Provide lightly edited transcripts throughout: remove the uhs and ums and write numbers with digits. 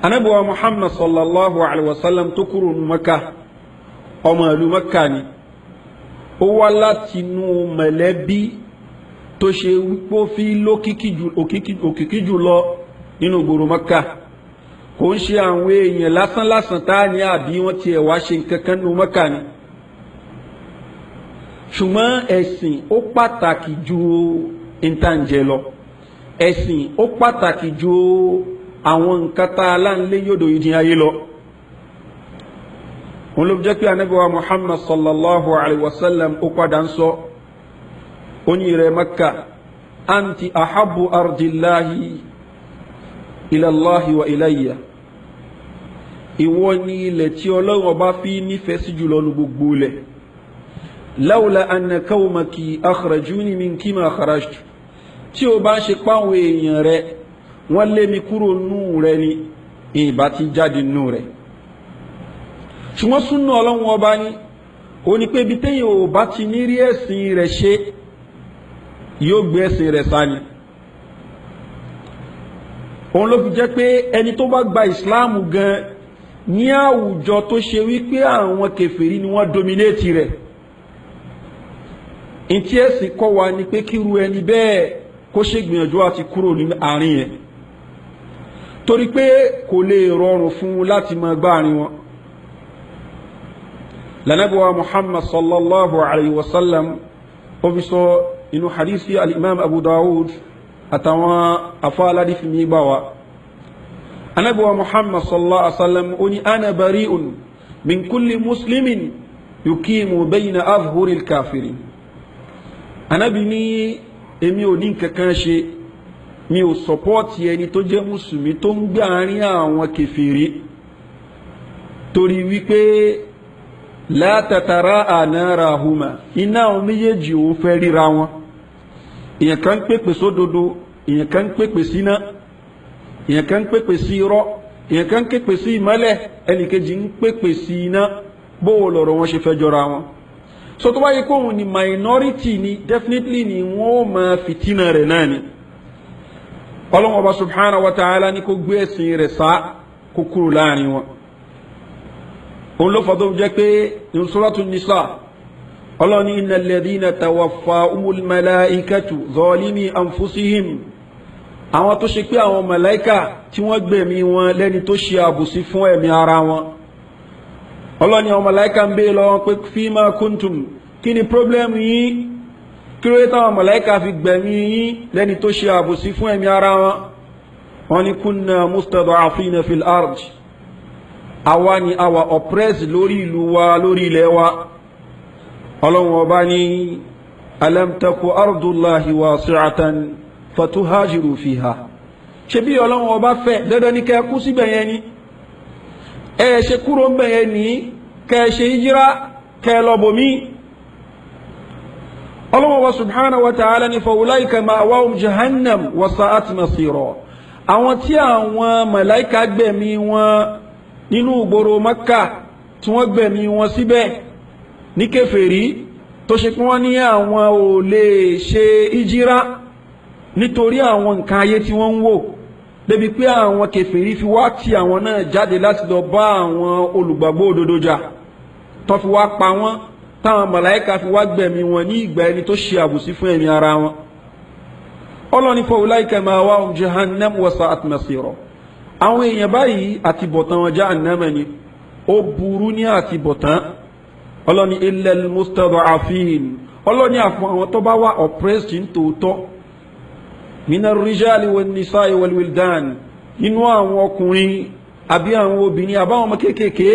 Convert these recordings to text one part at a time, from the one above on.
Ànábì wa Muhammad sallallahu alaihi wasallam tó kúrò ní Makkah, ọmọ ìlú Makkah ni, ó wá láti inú mọ̀lẹ́bí tó ṣe wípé ó fi òkìkí jù lọ nínú ìgboro Makkah. Kò ń ṣe àwọn èèyàn lásán tá ní àbí wọ́n ti ẹ̀wà ṣe nǹkankan nínú Makkah ni. Ṣùgbọ́n ẹ̀sìn ó pàtàkì ju ìntànjẹ lọ, ẹ̀sìn ó pàtàkì ju àwọn nǹkan tá aláǹlé yòdò ìdí ayé lọ. Wọ́n ló jẹ́ pé Ànábì wa Muhammad sallallahu alaihi wasallam ó padà ń sọ, ó ní rẹ̀ Makkah, anti ahabbu ardillahi ila Allahi wa ilayya. Ìwọ ni ilẹ̀ tí Ọlọ́run bá fi nífẹ̀ẹ́ sí jùlọ ní gbogbo ilẹ̀. Lawla anna qawmaki akhrajuni minki ma kharajtu. Tí ó bá ṣe páwọn èèyàn rẹ̀ wọ́n lé mi kúrò nú rẹ̀ ni ìbá ti jáde nú rẹ̀. Ṣùgbọ́n súnnà Ọlọ́run ọba ní, ó ní pé bí téèyàn ò bá ti ní rí ẹ̀sìn rẹ̀ ṣe, yóò gbé ẹ̀sìn rẹ̀ sá ni. Òun ló fi jẹ́ pé ẹni tó bá gba ìsìláàmù gan ní àwùjọ tó ṣe wípé àwọn kèfèrí ni wọ́n dominate rẹ̀, in tí ẹ̀sìn kọ́ wa ni pé kíru ẹni bẹ́ẹ̀ kó ṣe gbìyànjú àti kúrò ní àárín yẹn, torí pé kò lè rọrùn fún láti máa gbá àárín wọn. L'Ànábì wa Muhammad sallallahu alaihi wasallam ó fi sọ inú hadithi al-Imam Abu Dawud àtàwọn afáàládì fi ní gbà wá. Ànábì wa Muhammad sallallahu alaihi wasallam ó ní ana bari'un min kulli muslimin yuqimu bayna adhhuril kafirin. Ànábì ní èmi ò ní kankan ṣe, mi ò sọpọ́ọ̀tì ẹni tó jẹ́ mùsùlùmí tó ń gbé àárín àwọn kèfèrí, torí wípé la tatara'a narahuma, iná àwọn méjèèjì ò fẹ́ ríra wọn. Èèyàn kan pèpè sódodo, èèyàn kan pèpè síná, èèyàn kan pèpè sí irọ́, èèyàn kan pèpè sí ìmọ́lẹ̀, ẹnìkejì ń pèpè sí iná, bó lọ̀rọ̀ wọn ṣe fẹ́ jọra wọn. So tó bá yẹ kóhun ni minority ni, definitely ni wọ́n máa fìtínà rẹ̀ náà ni. Ọlọ́hun Ọba subhanahu wa ta'ala ní kó gbé ẹ̀sìn rẹ̀ sá kó kúrò láàrin wọn. Òun ló fọdọ́ jẹ́ pé ní Suratul Nisa, Ọlọ́hun ní innal ladhina tawaffahumul malaikatu zalimi anfusihim. Àwọn tó ṣe pé àwọn màláíkà tí wọ́n gbẹ̀mí wọn lẹ́ni tó ṣe àbùsí fún ẹ̀mí ara wọn. Ọlọ́hun ní àwọn màláíkà ń bèèrè lọ́wọ́ pé fima kuntum, kí ni problem yìí? Kí ló dé táwọn màláíkà fi gbẹ̀mí yín lẹ́ni tó ṣe àbùsí fún ẹ̀mí ara wọn? Wọ́n ní kunna mustad'afina fil ard. Àwa ni àwa oppressed lórí ìlú wa, lórí ilẹ̀ wa. Ọlọ́hun Ọba ní alam taku ardullahi wasi'atan fatuhajiru fiha. Ṣé bí Ọlọ́hun Ọba fẹ́ dandan ní kẹ́ kú síbẹ̀ yẹn ni? Ẹ ṣe kúrò ń bẹ̀ yẹn ní kẹ́ ṣe hijira kẹ́ lọ bòmí. Ọlọ́hun Ọba subhanahu wa ta'ala ní fa ulaika ma'wahum jahannam wa sa'at masira. Àwọn tí àwọn màláíkà gbẹ̀mí wọn nínú ìgboro Makkah tí wọ́n gbẹ̀mí wọn síbẹ̀ ní kèfèrí tó ṣe pé wọ́n ní àwọn ò lè ṣe hijira nítorí àwọn nǹkan ayé tí wọ́n ń wò, débi pé àwọn kèfèrí fi wá tí àwọn náà jáde láti lọ bá àwọn olùgbàgbọ́ òdodo jà, tó fi wá pa wọ́n, táwọn màláíkà fi wá gbẹ̀mí wọn ní ìgbà ẹni tó ṣe àbùsí fún ẹ̀mí ara wọn. Ọlọ́ni fa ulaika ma'wahum jahannam wa sa'at masira. Àwọn èèyàn báyìí àtibọ̀tán wọn jahannama ni, ó burú ní àtibọ̀tán. Ọlọ́ni illal mustad'afin. Ọlọ́ni àfún àwọn tó bá wà oppressed ní tòótọ́, minar rijali wan nisa'i wal wildan, nínú àwọn ọkùnrin àbí àwọn obìnrin àbáwọn ọmọ kéékèèké,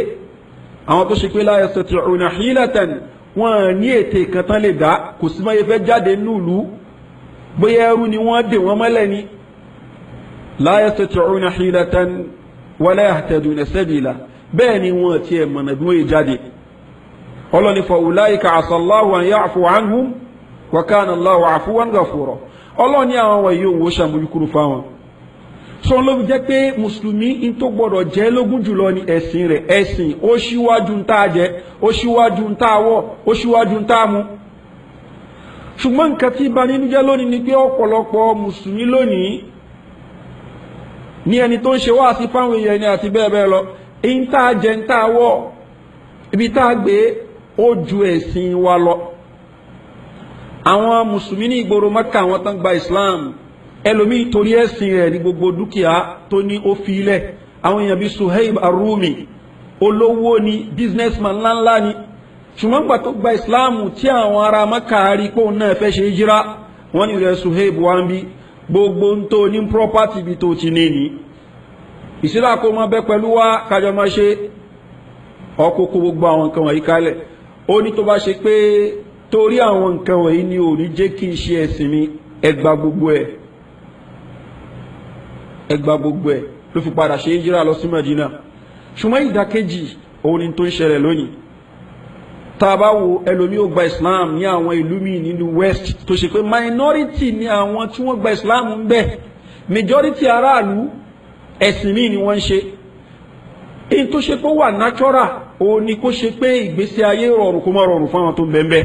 àwọn tó ṣe pé la yastati'una hilatan, wọ́n ní ètè kan tán lè dá, kò sí máa yẹ fẹ́ jáde nílùú, bóyá ẹrú ni wọ́n dè wọ́n mọ́lẹ̀ ni. La yastati'una hilatan wala yahtaduna sabila, bẹ́ẹ̀ ni wọ́n ti ẹ̀ mọ̀nà bí wọ́n yẹ jáde. Ọlọ́ni fa ulaika asallahu an ya'fu anhum wa kana Allahu afuwan ghafura. Ọlọ́ni àwọn wọ̀nyí òun ó ṣàmójúkúrú fáwọn. Sọ ló fi jẹ́ pé mùsùlùmí in tó gbọ́dọ̀ jẹ́ lógún jùlọ ní ẹ̀sìn rẹ̀. Ẹ̀sìn ó ṣíwájú ń tá jẹ, ó ṣíwájú ń tá wọ̀, ó ṣíwájú ń tá mu. Ṣùgbọ́n nǹkan tí bà nínú jẹ́ lónìí ni pé ọ̀pọ̀lọpọ̀ mùsùlùmí lónìí ní ẹni tó ń ṣe wá sí fáwọn èèyàn ni àti bẹ́ẹ̀ bẹ́ẹ̀ lọ ń tá jẹ ń tá wọ̀ ibi tá gbé ó ju ẹ̀sìn wa lọ. àwọn mùsùlùmí ní ìgboro Mẹ́kà àwọn tán gba Islam ẹlòmíì torí ẹ̀sìn rẹ̀ ní gbogbo dúkìá tó ní ó fi ilẹ̀. àwọn èèyàn bíi Suhaib Arumi olówó ni businessman ńláńlá ni ṣùgbọ́n gbà tó gba Islam tí àwọn ará Mẹ́kà rí pé òun náà fẹ́ ṣe hijira wọ́n ní rẹ̀ Suhaib wá ń bí gbogbo ń tó ní property bí tó ti ní ní ìsílá kó máa bẹ́ pẹ̀lú wa kájọ máa ṣe ọkọ̀kọ̀ gbogbo àwọn nǹkan wọ̀nyí kalẹ̀. ó ní tó bá ṣe pé torí àwọn nǹkan wọ̀nyí ni ò ní jẹ́ kí n ṣe ẹ̀sìn mi ẹgbà gbogbo ẹ̀ ló fi padà ṣe hijira lọ sí Madina. ṣùgbọ́n ìdàkejì òun ni tó ń ṣẹlẹ̀ lónìí. tá a bá wo ẹlòmí ó gba Islam ní àwọn ìlú míì nínú West tó ṣe pé minority ni àwọn tí wọ́n gba Islam ń bẹ majority aráàlú ẹ̀sìn míì ni wọ́n ń ṣe. èyí tó ṣe pé wà natural òun ni kó ṣe pé ìgbésí ayé rọrùn kó má rọrùn fún àwọn tó ń bẹ ń bẹ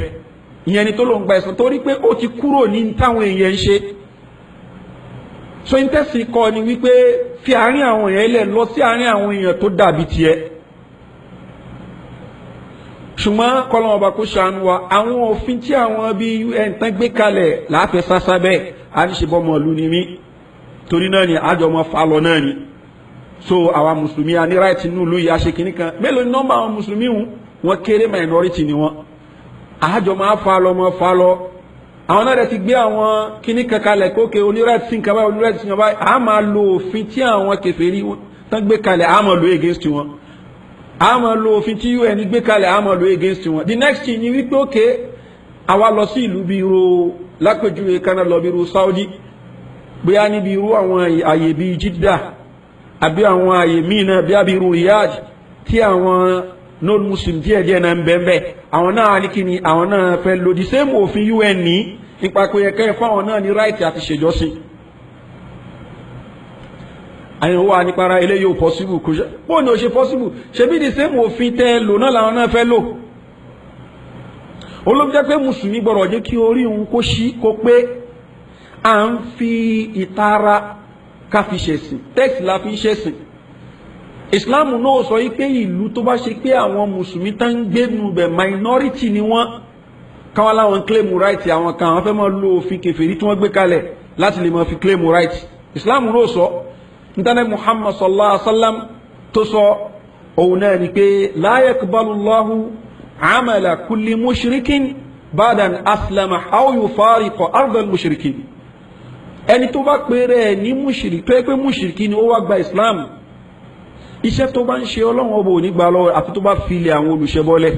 ìyẹn ni tó ló ń gba Islam torí pé ó ti kúrò ní táwọn èèyàn ń ṣe. so intẹ́sì kọ́ ni wípé fi àárín àwọn èèyàn lẹ̀ lọ sí àárín àwọn èèyàn tó dàbí tiẹ̀. ṣùgbọ́n kọ́lọ́mù ọba kó ṣàánú wa àwọn òfin tí àwọn bíi UN tán gbé kalẹ̀ láàfẹ́ sásá bẹ́ẹ̀ á ní ṣe bọ́mọ ìlú ni mí torí náà ni àjọmọ́ falọ náà ni. so àwa mùsùlùmí a ní right nínú ìlú yìí aṣèkínní kan mélòó ni nọ́mbà àwọn mùsùlùmí wọn kéré minority ni wọn àjọmọ́ falọ àwọn náà rẹ̀ ti gbé àwọn kíní kankalẹ̀ kókè onírẹ̀tì nǹkan báyìí onírẹ̀tì nǹkan báyìí a máa lo òfin tí àwọn kèfèrí tán gbé kalẹ̀ a máa lo against wọn a máa lo òfin tí UN gbé kalẹ̀ a máa lo against wọn. the next thing ni wípé òkè àwa lọ sí ìlú bíi irú lápèjúwe kaná lọ bíi irú Saudi bóyá níbi irú àwọn àyè bíi Jeddah àbí àwọn àyè míì náà bí àbí irú Riyadh tí àwọn non-muslim díẹ̀díẹ̀ náà ń bẹ́ẹ̀ àwọn náà ní kíni àwọn náà fẹ́ lo the same òfin UN ní nípa pé ẹ̀kẹ́ fáwọn náà ní right àti ṣèjọ́sìn. àyẹ̀wò wa nípa ara eléyìí ò possible kò ṣe bóun ni ò ṣe possible ṣebí the same òfin tẹ́ lò náà làwọn náà fẹ́ lò. olóògbé jẹ́ pé mùsùlùmí gbọ́dọ̀ jẹ́ kí orí òun kó ṣí kó pé à ń fi ìtara ká fi ṣẹ̀sìn text la fi ń ṣẹ̀sìn. Islam náà sọ yí pé ìlú tó bá ṣe pé àwọn mùsùlùmí tán ń gbé nù bẹ̀ minority ni wọ́n káwọn láwọn claim right àwọn kan àwọn fẹ́ máa lo òfin kèfèrí tí wọ́n gbé kalẹ̀ láti lè máa fi claim right. Islam náà sọ nítorí Muhammad sallallahu alaihi wa sallam tó sọ òun náà ni pé la yaqbalu Allahu amala kulli mushrikin ba'dan aslama aw yufariqu ardal mushrikin. ẹni tó bá pèrè ẹ̀ ní mushrik tó yẹ pé mushrik ni ó wá gba Islam iṣẹ́ tó bá ń ṣe Ọlọ́run ọba ò ní gbà lọ́wọ́ àti tó bá filẹ̀ àwọn olùṣẹ́bọ́lẹ̀.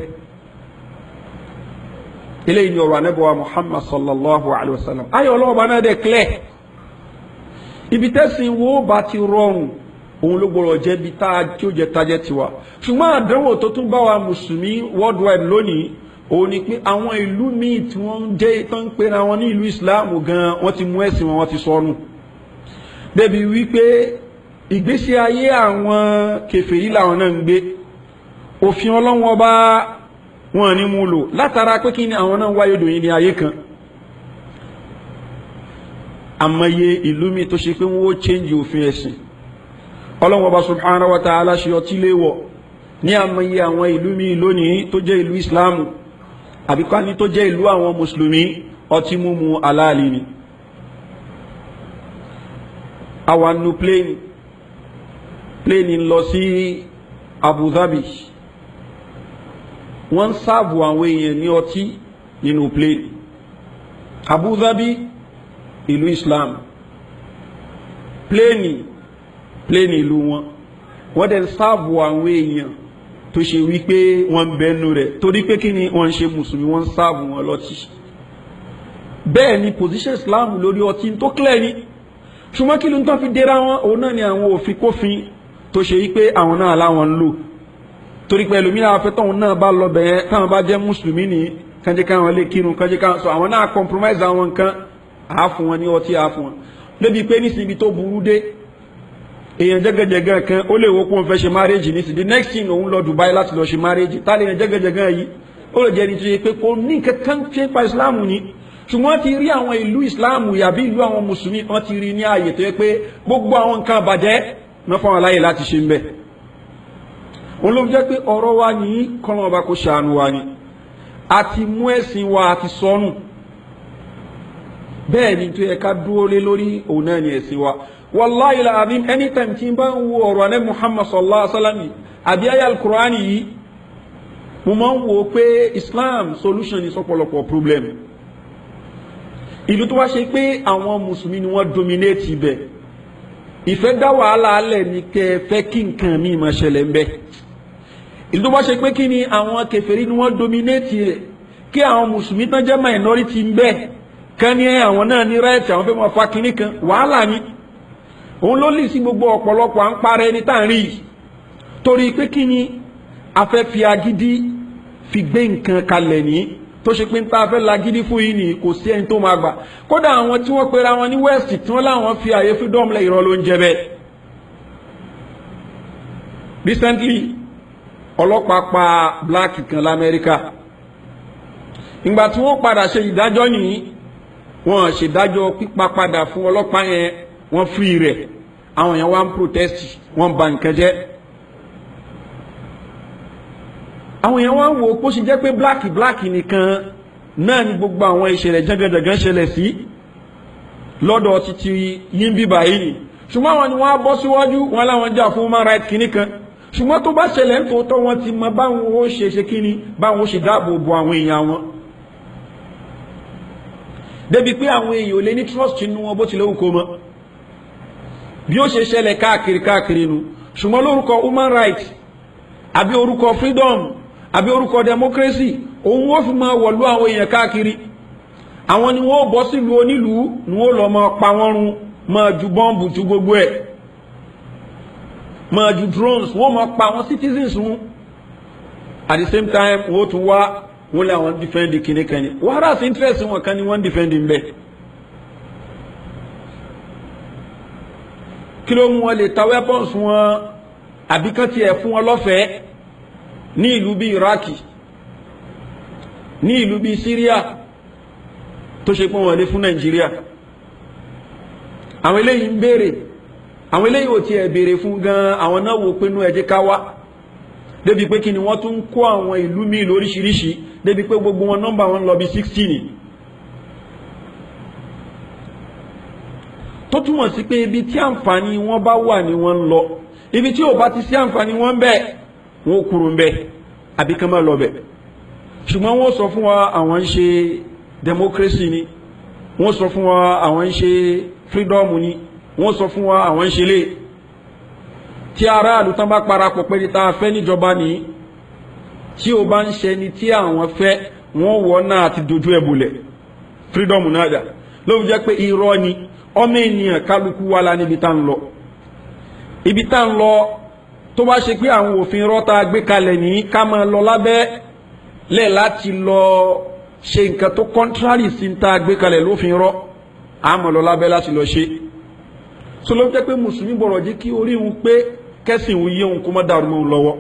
eléyìí ni ọ̀rọ̀ Ànábì wa Muhammad sallallahu alayhi wa sallam ayé Ọlọ́run ọba náà dẹ̀ clear. ibi tẹ́sìn wo bá ti rọrùn òun ló gbọ́dọ̀ jẹ́ bí tí ó jẹ́ tajẹ́ tiwa. ṣùgbọ́n àdánwò tó tún bá wa mùsùlùmí worldwide lónìí òun ni pé àwọn ìlú míì tí wọ́n ń jẹ́ tó ń pera wọn ní ìlú Islam gan wọ́n ti mú ẹ̀sìn wọn ti sọnù. débi wípé ìgbésí ayé àwọn kèfèrí làwọn náà ń gbé òfin Ọlọ́run ọba wọn ní mú lò látara pé kí ni àwọn náà wáyé dòyìn ní ayé kan. àmọye ìlú mi tó ṣe pé wọ́n ó change òfin ẹ̀sìn Ọlọ́run ọba subhanahu wa ta'ala ṣe ọtí léwọ̀ ní àmọye àwọn ìlú mi lónìí tó jẹ́ ìlú Islam àbíká ní tó jẹ́ ìlú àwọn mùsùlùmí ọtí mímu aláàlì ni. àwọn nu plane ń lọ sí Abu Dhabi wọ́n ń sáàbù àwọn èèyàn ní ọtí nínú plane. Abu Dhabi ìlú Islam plane ìlú wọn wọ́n dẹ̀ ń sáàbù àwọn èèyàn tó ṣe wípé wọ́n bẹnu rẹ̀ torí pé kí ni wọ́n ń ṣe mùsùlùmí wọ́n ń sáàbù wọn lọ́tí. bẹ́ẹ̀ ni position Islam lórí ọtí tó clear ni ṣùgbọ́n kí ló ń tán fi dẹ́ra wọn òun náà ni àwọn òfin kófin tó ṣe wípé àwọn náà láwọn ń lò torí pé ẹlòmíràn afẹ́tọ̀hún náà bá lọ bẹ̀yẹn táwọn bá jẹ́ mùsùlùmí ní kánjẹ́ káwọn lè kírun kánjẹ́ káwọn sọ àwọn náà compromise àwọn nǹkan àáfún wọn ní ọtí àáfún wọn débi pé nísìnyí tó burú dé èèyàn jẹ́gẹ́jẹ́gẹ́ kan ó lè wo kó ń fẹ́ ṣe marriage nísìnyí the next thing òun lọ Dubai láti lọ ṣe marriage tá lè yàn jẹ́gẹ́jẹ́gẹ́ yìí ó lè jẹ́ ní tó yẹ pé kò ní kankan ṣe pa Islam ní ṣùgbọ́n ti rí àwọn ìlú ìsìláàmù yàbí ìlú àwọn mùsùlùmí wọ́n ti rí ní ààyè tó yẹ pé gbogbo àwọn nǹkan àbàjẹ́ wọ́n fún wọn láyè láti ṣe ń bẹ̀. òun ló fi jẹ́ pé ọ̀rọ̀ wa ní kọ́nà ọba kò ṣàánú wa ni àti mú ẹ̀sìn wa àti sọnù bẹ́ẹ̀ ni tó yẹ ká dúró lé lórí òun náà ni ẹ̀sìn wa. wallahi al-azim anytime tí n bá ń wo ọ̀rọ̀ Ànábì Muhammad sallallahu alaihi wasallam àbí ayé al-Qur'ani yìí mo máa ń wo pé Islam solution ní sọ́pọ̀lọpọ̀ problem. ìlú tó wá ṣe pé àwọn mùsùlùmí ni wọ́n dominate ibẹ̀ ìfẹ́ dá wàhálà alẹ̀ ní kẹfẹ́ kí nǹkan mi máa ṣẹlẹ̀ ń bẹ̀. ìlú tó wá ṣe pé kí ni àwọn kèfèrí ni wọ́n dominate rẹ̀ kí àwọn mùsùlùmí tán jẹ́ minority ń bẹ̀ kán ní àwọn náà ní right àwọn fẹ́ máa fa kinní kan wàhálà ni òun ló lì sí gbogbo ọ̀pọ̀lọpọ̀ à ń parẹ́ ẹni tá à ń rí yìí torí pé kí ni a fẹ́ fi agídí fi gbé nǹkan kalẹ̀ ní tó ṣe pé ń ta fẹ́ lagídí fún yìí ni kò sí ẹni tó máa gbà kódà àwọn tí wọ́n pera wọn ní west tí wọ́n láwọn fi àyè freedom lẹ̀ irọ́ ló ń jẹ bẹ́ẹ̀. recently ọlọ́pàá pa black kan lamẹ́ríkà ìgbà tí wọ́n padà ṣe ìdájọ́ nìyí wọ́n ṣèdájọ́ pípa padà fún ọlọ́pàá yẹn wọ́n free rẹ̀ àwọn yẹn wá ń protest wọ́n bà nǹkan jẹ́. àwọn èèyàn wá ń wo kó ṣe jẹ́ pé black nìkan náà ni gbogbo àwọn ìṣẹ̀lẹ̀ jẹ́gẹ́jẹ́gẹ́ ṣẹlẹ̀ sí lọ́dọ̀ títí yín bíbà yìí ṣùgbọ́n àwọn ni wọ́n á bọ́ síwájú wọn láwọn jà fún human rights kìíní kan ṣùgbọ́n tó bá ṣẹlẹ̀ ń tòótọ́ wọn ti mọ báwọn ó ṣe kíní báwọn ó ṣe dáàbò bo àwọn èèyàn wọn débi pé àwọn èèyàn ò lè ní trust nínú wọn bó tilẹ̀ wù kó mọ́ bí ó ṣe ṣẹlẹ̀ káàkiri nu ṣùgbọ́n lórúkọ human rights àbí orúkọ freedom àbí orúkọ democracy òun ó fi máa wọ̀lú àwọn èèyàn káàkiri àwọn ni wọ́n bọ́ sílùú onílùú ni wọ́n lọ máa pa wọ́n run máa ju bọ́ǹbù ju gbogbo ẹ̀ máa ju drones wọ́n máa pa àwọn citizens run at the same time wọ́n tún wá wọ́n lé àwọn defend kìnìún kan ní wàhálà sí interest wọn kan ní wọ́n defend ń bẹ̀. kí ló mú wọn lè ta weapons wọn àbí kán tiẹ̀ fún wọn lọ́fẹ̀ẹ́ ní ìlú bíi Iraki ní ìlú bíi Syria tó ṣe pé wọ́n lè fún Nàìjíríà àwọn eléyìí ń béèrè àwọn eléyìí ò tiẹ̀ béèrè fún gan àwọn náà wò pé inú ẹ̀jẹ̀ ká wá débi pé kí ni wọ́n tún kó àwọn ìlú míì lóríṣiríṣi débi pé gbogbo wọn nọ́mbà wọn lọ bí 16 ni tó túmọ̀ sí pé ibi tí àǹfààní wọn bá wà ní wọ́n ń lọ ibi tí ò bá ti sí àǹfààní wọn bẹ́ẹ̀ wọn ò kúrò ń bẹ́ẹ̀ àbí kán má lọ bẹ́ẹ̀ ṣùgbọ́n wọ́n sọ fún wa àwọn ń ṣe democracy ni wọ́n sọ fún wa àwọn ń ṣe freedom ni wọ́n sọ fún wa àwọn ń ṣe lé tí aráàlú tán bá parapọ̀ pé níta fẹ́ níjọba ní tí ó bá ń ṣe ni tí àwọn fẹ́ wọ́n wọ́ náà ti dojú ẹ̀ bolẹ̀ freedom náà dà ló fi jẹ́ pé irọ́ ni ọmọ ènìyàn kálukú wà lá níbi tá ń lọ ibi tá ń lọ tó bá ṣe pé àwọn òfin rọ́ta gbé kalẹ̀ ní ká máa lọ lábẹ́ lẹ̀ láti lọ ṣe nǹkan tó contrary sí ń ta gbé kalẹ̀ lófin rọ́ àmọ́ lọ lábẹ́ láti lọ ṣe so ló jẹ́ pé mùsùlùmí gbọ́dọ̀ jẹ́ kí orí òun pé kẹ́sìn òun yé òun kó má dàrú mọ́ òun lọ́wọ́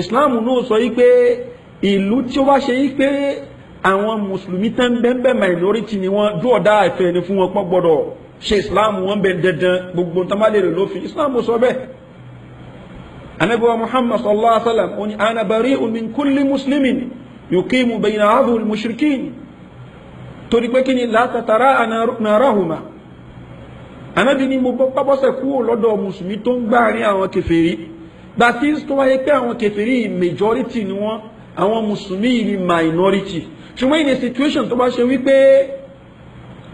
Islam náà sọ yí pé ìlú tí ó bá ṣe yí pé àwọn mùsùlùmí tán bẹ́ẹ̀ minority ni wọ́n dúọ̀ dá ìfẹ́ ni fún wọn pọ́ gbọ́dọ̀ ṣe Islam wọn bẹ̀ dandan gbogbo tán bá lè rè lófin Islam sọ bẹ́ẹ̀ Ànábì wa Muhammad sallallahu alaihi wa sallam ó ní ana bari'un min kulli muslimin yuqimu bayna hadhu al-mushrikin torí pé kí ni la tatara narahuma Ànábì ní mo bọ́sẹ̀ kúrò lọ́dọ̀ mùsùlùmí tó ń gbáàrin àwọn kèfèrí that is tó wáyé pé àwọn kèfèrí majority ni wọ́n àwọn mùsùlùmí ni minority ṣùgbọ́n in a situation tó bá ṣe wípé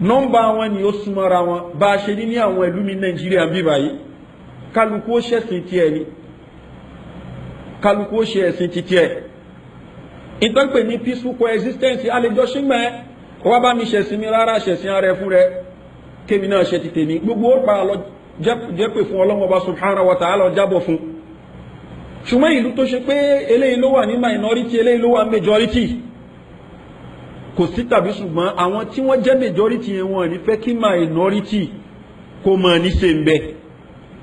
nọ́mbà wọn ni ó súnmọ́ra wọn bá a ṣe ní àwọn ìlú ní Nàìjíríà bí báyìí kálukú ó ṣẹ̀sìn tiẹ̀ ni kálukú ó ṣe ẹ̀sìn ti tiẹ̀ ìtọ́pẹ̀ ní peaceful coexistence àlejò ṣígbẹ́ wá bá mi ṣẹ̀sìn mi rárá ṣẹ̀sìn ara ẹ̀ fún rẹ̀ kémi náà ṣe ti tèmi gbogbo ó pa lọ jẹ́ pé fún Ọlọ́hun Ọba subhanahu wa ta'ala jábọ̀ fún ṣùgbọ́n ìlú tó ṣe pé eléyìí ló wà ní minority eléyìí ló wà majority kò sí tàbí ṣùgbọ́n àwọn tí wọ́n jẹ́ majority yẹn wọ́n ní fẹ́ kí minority kó mọ̀ ní ṣe ń bẹ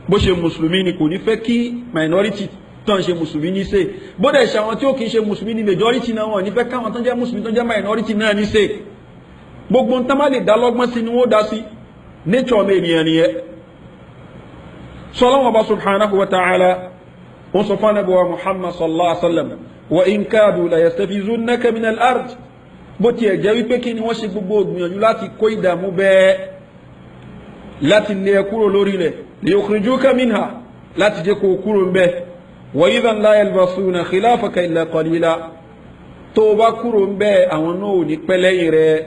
bó ṣe mùsùlùmí ni kò ní fẹ́ kí minority tó ń ṣe mùsùlùmí ní ṣe bó dẹ̀ ṣe àwọn tí ó kì í ṣe mùsùlùmí ní majority náà wọ́n ní fẹ́ káwọn tó jẹ́ mùsùlùmí tó jẹ́ minority náà ní ṣe gbogbo nǹkan má lè dá lọ́gbọ́n sí ni wọ́n dá sí nature ọmọ ènìyàn nìyẹn. sọlọ́wọ́n ọba subhanahu wa ta'ala wọ́n sọ fún Ànábì wa Muhammad sallallahu alaihi wa sallam wa in kadu la yastafizunaka min al-ard bó tiẹ̀ jẹ́ wípé kí ni wọ́n ṣe gbogbo ìgbìyànjú láti kó ìdààmú bẹ́ẹ̀ láti lé kúrò lórí rẹ̀ liyukhrijuka minha láti jẹ́ kó kúrò ń bẹ́ẹ̀ wa idhan la yalbasuna khilafaka illa qalila tó bá kúrò ń bẹ́ẹ̀ àwọn náà ò ní pẹ́ lẹ́yìn rẹ̀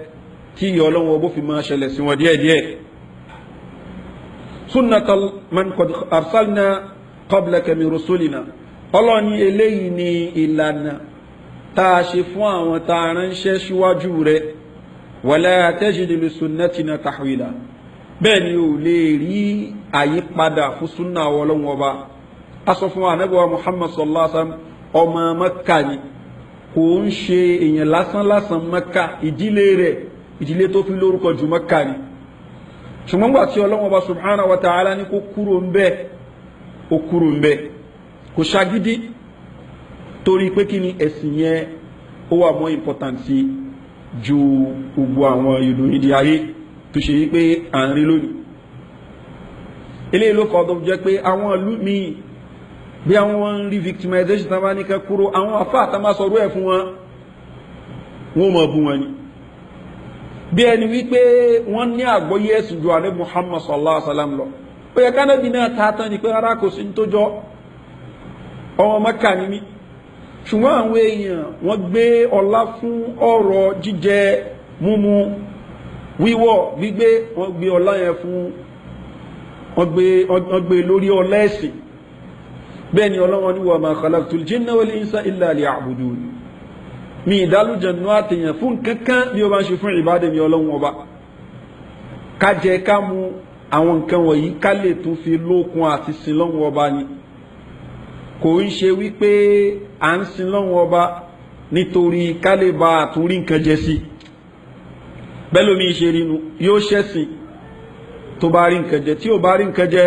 tí Ọlọ́run bó fi máa ṣẹlẹ̀ sí wọn díẹ̀díẹ̀. sunnatal man qad arsalna qablaka min rusulina Ọlọ́run ní eléyìí ní ìlànà tá a ṣe fún àwọn tá a ránṣẹ́ síwájú rẹ̀ wala tajidu li sunnatina tahwila bẹ́ẹ̀ ni ò lè rí àyípadà fún súnà Ọlọ́run ọba. a sọ fún Ànábì wa Muhammad sallallahu alaihi wasallam ọmọ Mẹ́kà ni kò ń ṣe èèyàn lásán Mẹ́kà ìdílé rẹ̀ ìdílé tó fi lórúkọ jù Mẹ́kà ni ṣùgbọ́n gbà tí Ọlọ́run ọba subhanahu wa ta'ala ní kó kúrò ń bẹ́ẹ̀ ó kúrò ń bẹ́ẹ̀ kò ṣagídí torí pé kí ni ẹ̀sìn yẹn ó wà mọ́ important sí ju gbogbo àwọn ìlú ìdí ayé tó ṣe yí pé à ń rí lónìí. eléyìí ló kọ́ tó jẹ́ pé àwọn ìlú míì bí àwọn ń rí victimization tán bá ní kẹ́ kúrò àwọn àfáà tán bá sọ̀rọ̀ ẹ̀ fún wọn wọ́n mọ̀ bú wọn ni bí ẹni wípé wọ́n ní àgbọ́yé ẹ̀sìn ju Ànábì Muhammad sallallahu alaihi wasallam lọ ó yẹ kánàbí náà tààtàn ni pé ara kò sí tó jọ ọmọ Mẹ́kà ni mí ṣùgbọ́n àwọn èèyàn wọ́n gbé ọlá fún ọ̀rọ̀ jíjẹ múmu wíwọ̀ gbígbé wọ́n gbé ọlá yẹn fún wọ́n gbé lórí ọlá ẹ̀sìn bẹ́ẹ̀ ni Ọlọ́run ní wa ma khalaqtul jinna wal insa illa liya'budun mi ìdálùjẹ̀nú àtẹ̀yàn fún kankan bí ó bá ń ṣe fún ìbádẹ́ mi Ọlọ́run ọba ká jẹ ká mu àwọn nǹkan wọ̀nyí ká lè tún fi lókun àti sin Ọlọ́run ọba ni kò ń ṣe wípé à ń sin Ọlọ́run ọba nítorí ká lè bá àtúrí nǹkan jẹ sí bẹ́ẹ̀ lómi ṣe rí nu yóò ṣẹ̀sìn tó bá rí nǹkan jẹ tí ò bá rí nǹkan jẹ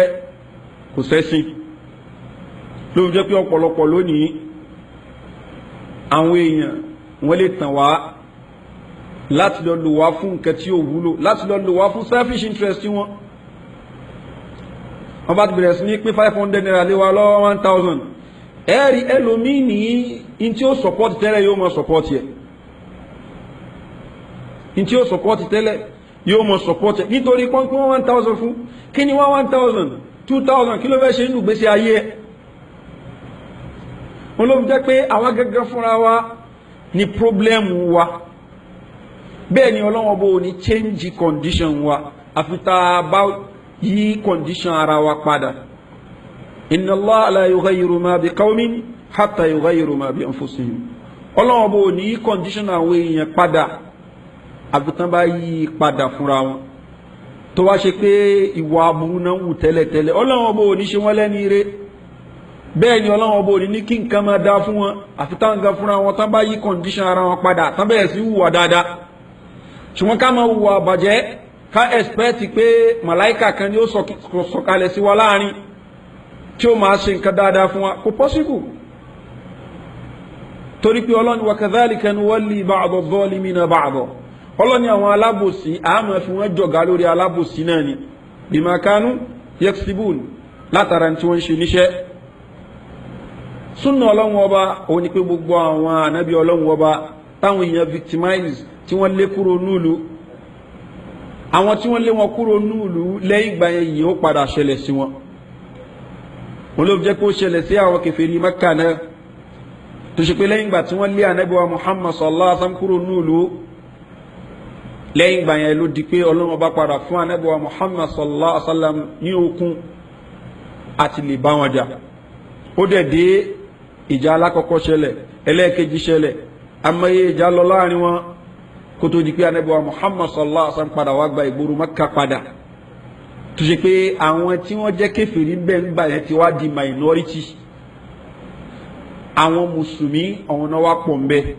kò ṣẹ̀sìn ló jẹ́ pé ọ̀pọ̀lọpọ̀ lónìí àwọn èèyàn wọ́n lè tàn wá láti lọ lò wá fún nǹkan tí ò wúlò láti lọ lò wá fún selfish interest wọn wọ́n bá ti bẹ̀rẹ̀ sí ní pé 500 naira lé wa lọ́wọ́ 1000 ẹ̀rí ẹlòmíì ní in tí ó support tẹ́lẹ̀ yóò mọ̀ support yẹ in tí ó support tẹ́lẹ̀ yóò mọ̀ support yẹ nítorí pọ́nkí wọ́n 1000 fún kí ni wọ́n 1000 2000 kí ló fẹ́ ṣe nínú gbèsè ayé ẹ̀ wọ́n ló jẹ́ pé àwọn gẹ́gẹ́ fúnra wa ní problem wa bẹ́ẹ̀ ni Ọlọ́run bó ní change condition wa àfi tá a bá yí condition ara wa padà inna Allah la yughayyiru ma bi qawmin hatta yughayyiru ma bi anfusihim Ọlọ́run bó ní condition àwọn èèyàn padà àfi tán bá yí padà fúnra wọn tó wá ṣe pé ìwà aburú náà wù tẹ́lẹ̀tẹ́lẹ̀ Ọlọ́run bó ní ṣe wọ́n lẹ́ni ire bẹ́ẹ̀ ni Ọlọ́run bó ní kí nǹkan máa dá fún wọn àfi tán gan fúnra wọn tán bá yí condition ara wọn padà tán bẹ̀rẹ̀ sí hùwà dáadáa ṣùgbọ́n ká máa hùwà bàjẹ́ ká expect pé màláìkà kan ni ó sọ̀kalẹ̀ sí wa láàrin tí ó máa ṣe nǹkan dáadáa fún wa kò possible torí pé Ọlọ́run wa kadhalika nuwalli ba'da adh-dhalimina ba'da Ọlọ́run àwọn alábòsí àmọ́ fi wọ́n jọ̀gá lórí alábòsí náà ni bima kanu yaksibun látara tí wọ́n ṣe níṣẹ́ súnà Ọlọ́run ọba òun ni pé gbogbo àwọn ànábì Ọlọ́run ọba táwọn èèyàn victimize tí wọ́n lé kúrò núùlù àwọn tí wọ́n lé wọn kúrò núùlù lẹ́yìn ìgbà yẹn yìí ó padà ṣẹlẹ̀ sí wọn wọn ló jẹ́ kó ṣẹlẹ̀ sí àwọn kèfèrí Mẹ́kà náà tó ṣe pé lẹ́yìn ìgbà tí wọ́n lé ànábì wa Muhammad sallallahu alaihi wasallam kúrò núùlù lẹ́yìn ìgbà yẹn ló di pé Ọlọ́run ọba padà fún ànábì wa Muhammad sallallahu alaihi wasallam ní okun àti lè bá wọn jà ó dẹ̀ dé ìjà alákọ̀ọ́kọ́ ṣẹlẹ̀ ẹlẹ́ẹ̀kejì ṣẹlẹ̀ amáyé ìjà lọ láàrin wọn kó tó di pé ànábì wa Muhammad sallallahu alaihi wasallam padà wá gba ìgboro Mẹ́kà padà tó ṣe pé àwọn tí wọ́n jẹ́ kèfèrí bẹ́ẹ̀ ń gbà yẹn ti wá di minority àwọn mùsùlùmí àwọn náà wá pọ̀ ń bẹ́ẹ̀